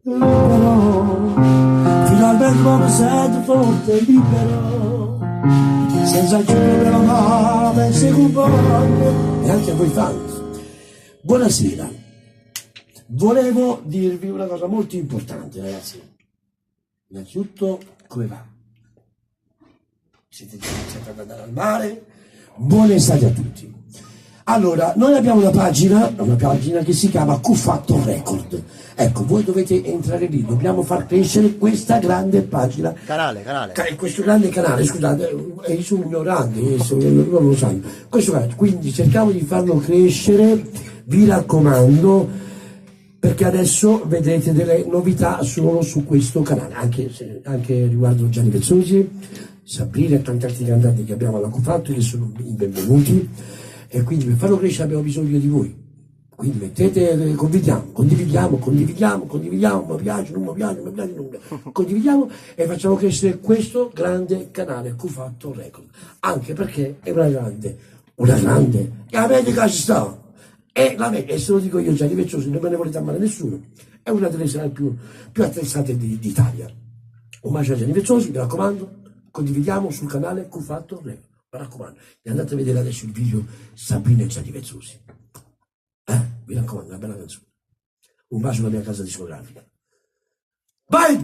libero, finalmente mi sento forte e libero, senza più problema, seguo e anche a voi fans. Buonasera, volevo dirvi una cosa molto importante, ragazzi. Innanzitutto, come va? Siete iniziati ad andare al mare? Buona estate a tutti. Allora, noi abbiamo una pagina che si chiama Cufatto Record. Ecco, voi dovete entrare lì, dobbiamo far crescere questa grande pagina. Canale. Questo grande canale, scusate, io sono ignorante, non lo sanno. Questo canale, quindi cerchiamo di farlo crescere, vi raccomando, perché adesso vedrete delle novità solo su questo canale, anche riguardo Gianni Vezzosi, Sabrina e tanti altri cantanti che abbiamo alla Cufatto, che sono i benvenuti. E quindi per farlo crescere abbiamo bisogno di voi. Quindi mettete, condividiamo, mi piace, non mi piace, condividiamo e facciamo crescere questo grande canale Cufatto Record. Anche perché è una grande, e America ci sta. E se lo dico io Gianni Vezzosi, non me ne volete amare nessuno, è una delle sale più attrezzate d'Italia. Un bacio a Gianni Vezzosi, mi raccomando, condividiamo sul canale Cufatto Record. Mi raccomando, e andate a vedere adesso il video Sabrina e Gianni Vezzosi. Mi raccomando, una bella canzone. Un bacio alla mia casa discografica. Vai!